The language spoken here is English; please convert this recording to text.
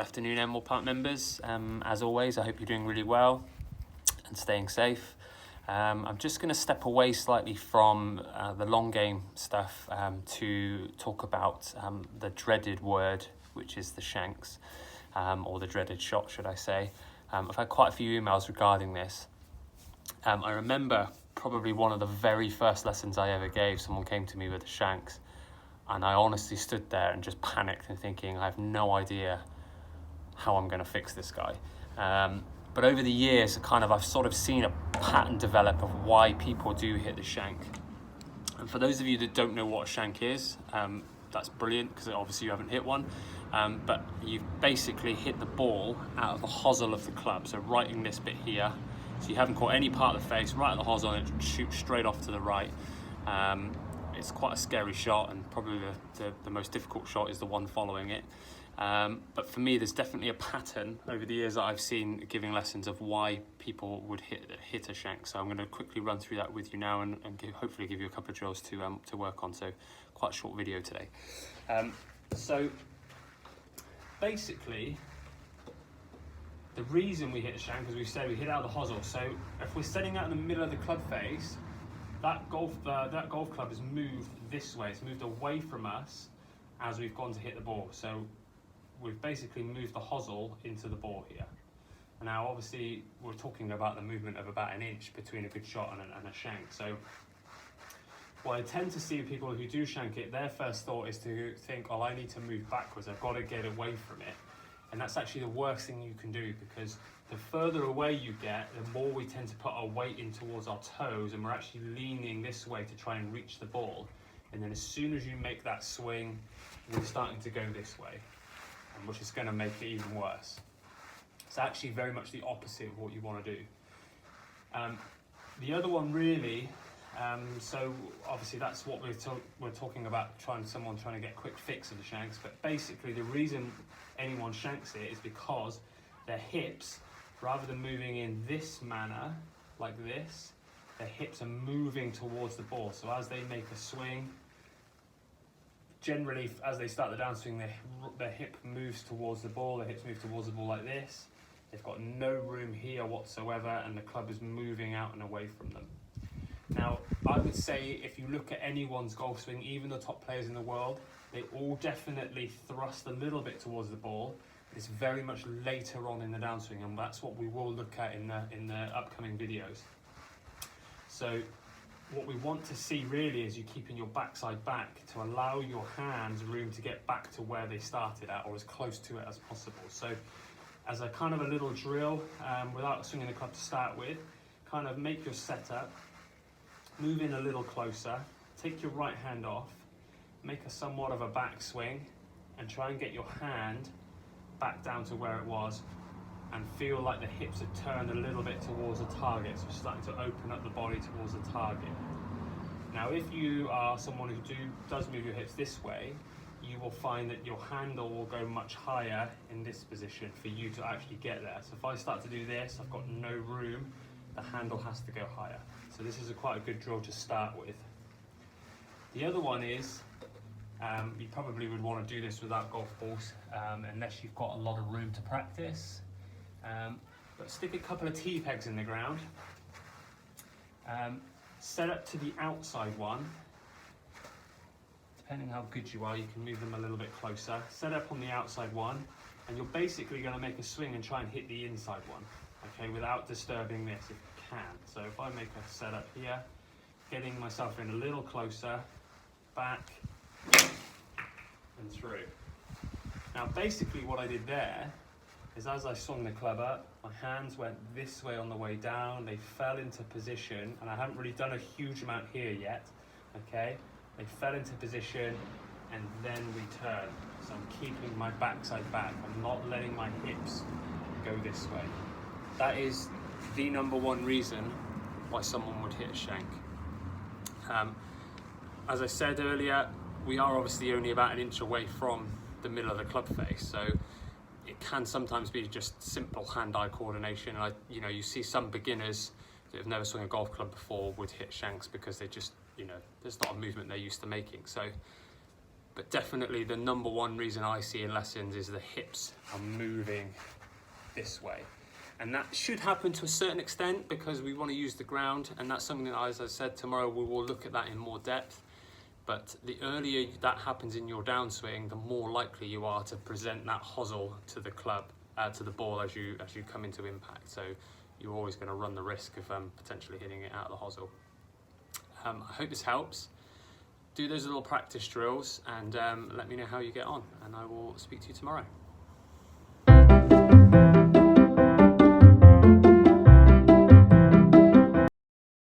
afternoon, Emerald Park members. As always, I hope you're doing really well and staying safe. I'm just going to step away slightly from the long game stuff to talk about the dreaded word, which is the shanks, or the dreaded shot, should I say. I've had quite a few emails regarding this. I remember probably one of the very first lessons I ever gave, someone came to me with the shanks, and I honestly stood there and just panicked and thinking, I have no idea how I'm going to fix this guy. But over the years, I've sort of seen a pattern develop of why people do hit the shank. And for those of you that don't know what a shank is, that's brilliant because obviously you haven't hit one. But you've basically hit the ball out of the hosel of the club, so right in this bit here. So you haven't caught any part of the face, right at the hosel, and it shoots straight off to the right. It's quite a scary shot, and probably the most difficult shot is the one following it. But for me, there's definitely a pattern over the years that I've seen giving lessons of why people would hit a shank. So I'm going to quickly run through that with you now and hopefully give you a couple of drills to work on. So quite a short video today. So basically, the reason we hit a shank, as we said, we hit out of the hosel. So if we're setting out in the middle of the club face, that golf club has moved this way. It's moved away from us as we've gone to hit the ball. So we've basically moved the hosel into the ball here. And now obviously we're talking about the movement of about an inch between a good shot and a shank. So what I tend to see people who do shank it, their first thought is to think, oh, I need to move backwards, I've got to get away from it. And that's actually the worst thing you can do, because the further away you get, the more we tend to put our weight in towards our toes, and we're actually leaning this way to try and reach the ball. And then as soon as you make that swing, we're starting to go this way, which is going to make it even worse. It's actually very much the opposite of what you want to do. The other one really, so obviously that's what we're talking about, someone trying to get a quick fix of the shanks, but basically the reason anyone shanks it is because their hips, rather than moving in this manner, like this, their hips are moving towards the ball. So as they make a swing, generally as they start the downswing, their hip moves towards the ball, their hips move towards the ball like this. They've got no room here whatsoever, and the club is moving out and away from them. Now, I would say if you look at anyone's golf swing, even the top players in the world, they all definitely thrust a little bit towards the ball. It's very much later on in the downswing, and that's what we will look at in the upcoming videos. So what we want to see really is you keeping your backside back to allow your hands room to get back to where they started at, or as close to it as possible. So as a kind of a little drill, without swinging the club to start with, kind of make your setup, move in a little closer, take your right hand off, make a somewhat of a backswing, and try and get your hand back down to where it was, and feel like the hips have turned a little bit towards the target, so starting to open up the body towards the target. Now if you are someone who does move your hips this way, you will find that your handle will go much higher in this position for you to actually get there. So if I start to do this, I've got no room, the handle has to go higher. So this is quite a good drill to start with. The other one is, you probably would want to do this without golf balls, unless you've got a lot of room to practice. But stick a couple of tee pegs in the ground. Set up to the outside one. Depending how good you are, you can move them a little bit closer. Set up on the outside one, and you're basically going to make a swing and try and hit the inside one, okay, without disturbing this if you can. So if I make a setup here, getting myself in a little closer, back, and through. Now basically what I did there is, as I swung the club up, my hands went this way on the way down, they fell into position, and I haven't really done a huge amount here yet, okay? They fell into position, and then we turn. So I'm keeping my backside back, I'm not letting my hips go this way. That is the number one reason why someone would hit a shank. As I said earlier, we are obviously only about an inch away from the middle of the club face, so it can sometimes be just simple hand-eye coordination. You see some beginners that have never swung a golf club before would hit shanks because they just, there's not a movement they're used to making. So But definitely the number one reason I see in lessons is the hips are moving this way. And that should happen to a certain extent because we want to use the ground, and that's something that, as I said, tomorrow we will look at that in more depth. But the earlier that happens in your downswing, the more likely you are to present that hosel to the club, to the ball as you come into impact. So you're always going to run the risk of potentially hitting it out of the hosel. I hope this helps. Do those little practice drills and let me know how you get on, and I will speak to you tomorrow.